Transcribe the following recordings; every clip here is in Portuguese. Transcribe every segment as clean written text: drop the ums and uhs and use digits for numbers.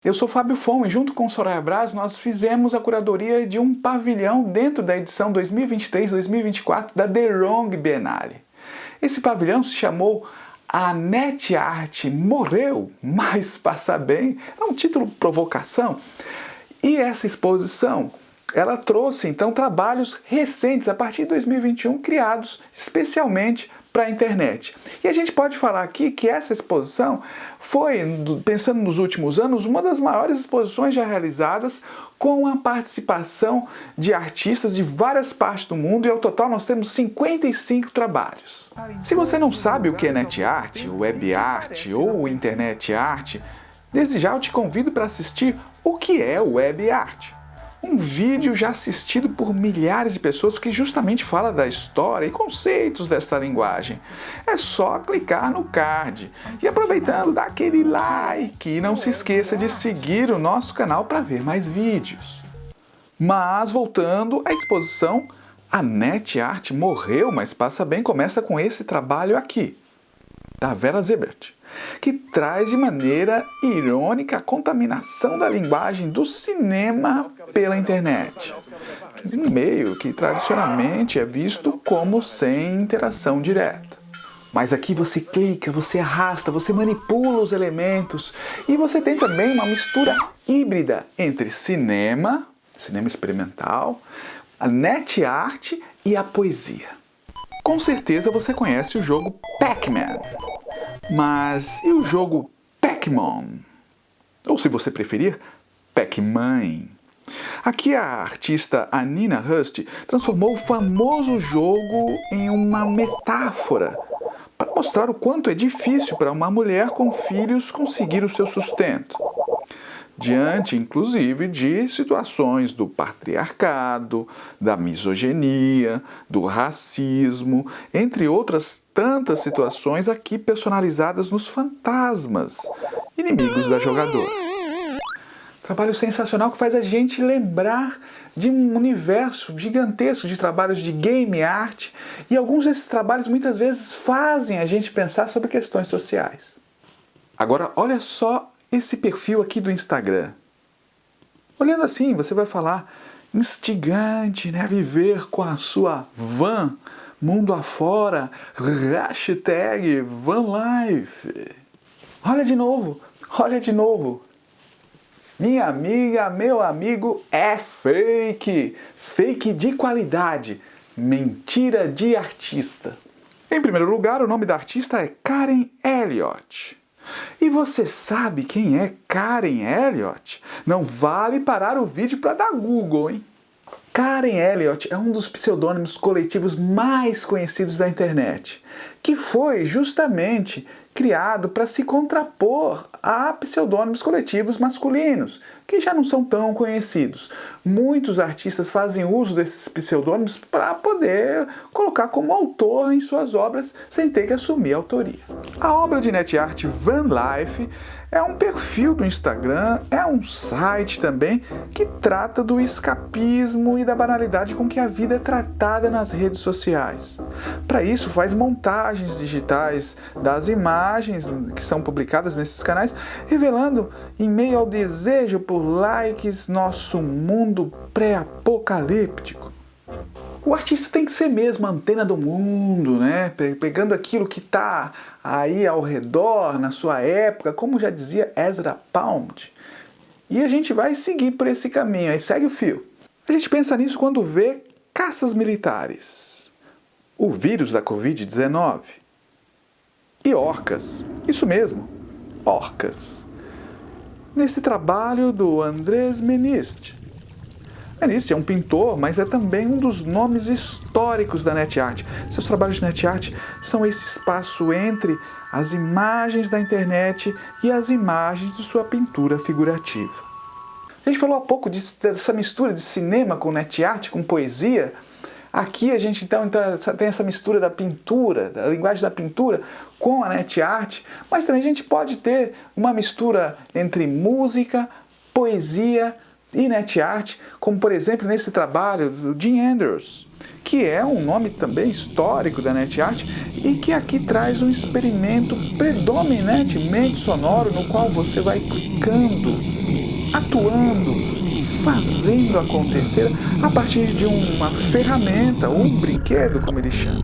Eu sou Fábio Fon e junto com Soraya Braz nós fizemos a curadoria de um pavilhão dentro da edição 2023-2024 da The Wrong Biennale. Esse pavilhão se chamou A Net Art Morreu, mas passa bem, é um título provocação. E essa exposição, ela trouxe então trabalhos recentes, a partir de 2021, criados especialmente para a internet. E a gente pode falar aqui que essa exposição foi, pensando nos últimos anos, uma das maiores exposições já realizadas com a participação de artistas de várias partes do mundo, e ao total nós temos 55 trabalhos. Se você não sabe o que é net art, web art ou internet art, desde já eu te convido para assistir o que é web art. Um vídeo já assistido por milhares de pessoas que justamente fala da história e conceitos desta linguagem. É só clicar no card. E aproveitando, dá aquele like e não se esqueça de seguir o nosso canal para ver mais vídeos. Mas voltando à exposição, a net art morreu, mas passa bem, começa com esse trabalho aqui, da Vera Zibert, que traz de maneira irônica a contaminação da linguagem do cinema pela internet, um meio que tradicionalmente é visto como sem interação direta. Mas aqui você clica, você arrasta, você manipula os elementos e você tem também uma mistura híbrida entre cinema experimental, a net art e a poesia. Com certeza você conhece o jogo Pac-Man. Mas e o jogo Pac-Mon? Ou, se você preferir, Pac-Man. Aqui a artista Nina Rust transformou o famoso jogo em uma metáfora para mostrar o quanto é difícil para uma mulher com filhos conseguir o seu sustento. Diante, inclusive, de situações do patriarcado, da misoginia, do racismo, entre outras tantas situações aqui personalizadas nos fantasmas, inimigos da jogadora. Trabalho sensacional que faz a gente lembrar de um universo gigantesco de trabalhos de game art, e alguns desses trabalhos muitas vezes fazem a gente pensar sobre questões sociais. Agora, olha só esse perfil aqui do Instagram. Olhando assim, você vai falar, instigante, né? Viver com a sua van, mundo afora, hashtag vanlife. Olha de novo, olha de novo. Minha amiga, meu amigo, é fake. Fake de qualidade. Mentira de artista. Em primeiro lugar, o nome da artista é Karen Elliott. E você sabe quem é Karen Elliott? Não vale parar o vídeo para dar Google, hein? Karen Elliott é um dos pseudônimos coletivos mais conhecidos da internet, que foi justamente criado para se contrapor a pseudônimos coletivos masculinos, que já não são tão conhecidos. Muitos artistas fazem uso desses pseudônimos para poder colocar como autor em suas obras sem ter que assumir a autoria. A obra de net art Vanlife é um perfil do Instagram, é um site também que trata do escapismo e da banalidade com que a vida é tratada nas redes sociais. Para isso, faz montagens digitais das imagens que são publicadas nesses canais, revelando, em meio ao desejo por likes, nosso mundo pré-apocalíptico. O artista tem que ser mesmo a antena do mundo, né? Pegando aquilo que está aí ao redor, na sua época, como já dizia Ezra Pound. E a gente vai seguir por esse caminho, aí segue o fio. A gente pensa nisso quando vê caças militares, o vírus da Covid-19 e orcas, isso mesmo, orcas. Nesse trabalho do Andrés Menist. Menist é um pintor, mas é também um dos nomes históricos da net art. Seus trabalhos de net art são esse espaço entre as imagens da internet e as imagens de sua pintura figurativa. A gente falou há pouco dessa mistura de cinema com net art, com poesia. Aqui a gente então tem essa mistura da pintura, da linguagem da pintura com a net art, mas também a gente pode ter uma mistura entre música, poesia e net art, como por exemplo nesse trabalho do Jim Andrews, que é um nome também histórico da net art e que aqui traz um experimento predominantemente sonoro no qual você vai clicando atuando, fazendo acontecer a partir de uma ferramenta ou um brinquedo, como eles chamam.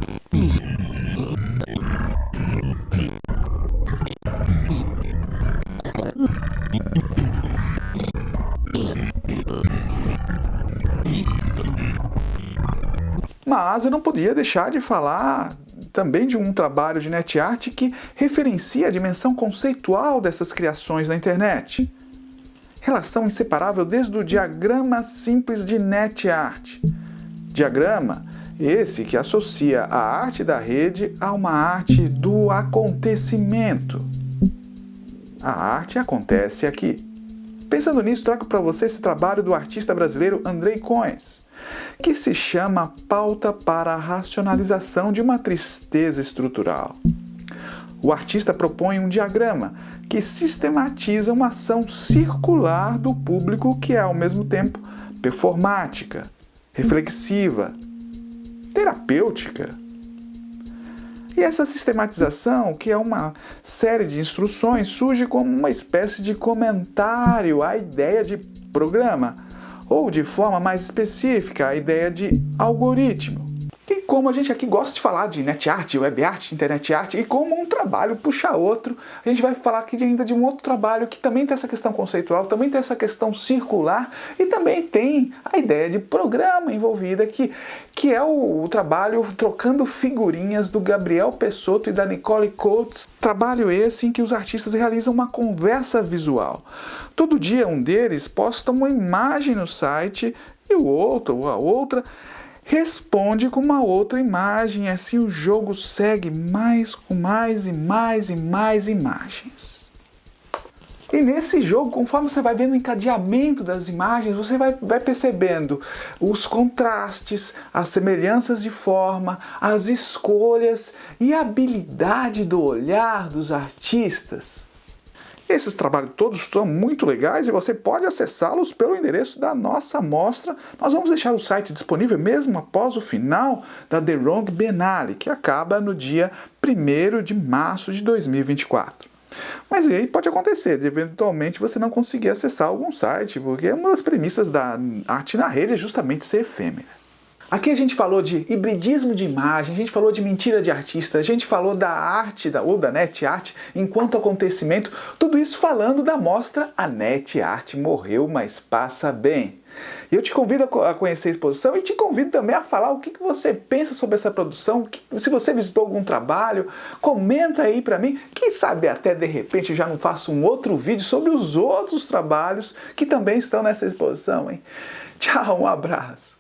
Mas eu não podia deixar de falar também de um trabalho de net art que referencia a dimensão conceitual dessas criações na internet. Relação inseparável desde o diagrama simples de net art. Diagrama esse que associa a arte da rede a uma arte do acontecimento. A arte acontece aqui. Pensando nisso, trago para você esse trabalho do artista brasileiro Andrei Coens, que se chama Pauta para a Racionalização de uma Tristeza Estrutural. O artista propõe um diagrama que sistematiza uma ação circular do público que é, ao mesmo tempo, performática, reflexiva, terapêutica. E essa sistematização, que é uma série de instruções, surge como uma espécie de comentário à ideia de programa, ou de forma mais específica, a ideia de algoritmo. E como a gente aqui gosta de falar de net art, web art, internet art, e como um trabalho puxa outro, a gente vai falar aqui ainda de um outro trabalho que também tem essa questão conceitual, também tem essa questão circular e também tem a ideia de programa envolvida, que é o trabalho Trocando Figurinhas do Gabriel Pessotto e da Nicole Coates. Trabalho esse em que os artistas realizam uma conversa visual. Todo dia um deles posta uma imagem no site e o outro ou a outra responde com uma outra imagem, assim o jogo segue com mais imagens. E nesse jogo, conforme você vai vendo o encadeamento das imagens, você vai percebendo os contrastes, as semelhanças de forma, as escolhas e a habilidade do olhar dos artistas. Esses trabalhos todos são muito legais e você pode acessá-los pelo endereço da nossa mostra. Nós vamos deixar o site disponível mesmo após o final da The Wrong Biennale, que acaba no dia 1º de março de 2024. Mas aí pode acontecer de eventualmente você não conseguir acessar algum site, porque uma das premissas da arte na rede é justamente ser efêmera. Aqui a gente falou de hibridismo de imagem, a gente falou de mentira de artista, a gente falou da arte ou da net art enquanto acontecimento, tudo isso falando da mostra A Net Art Morreu, mas Passa Bem. Eu te convido a conhecer a exposição e te convido também a falar o que você pensa sobre essa produção, se você visitou algum trabalho, comenta aí pra mim, quem sabe até de repente eu já não faço um outro vídeo sobre os outros trabalhos que também estão nessa exposição, hein? Tchau, um abraço!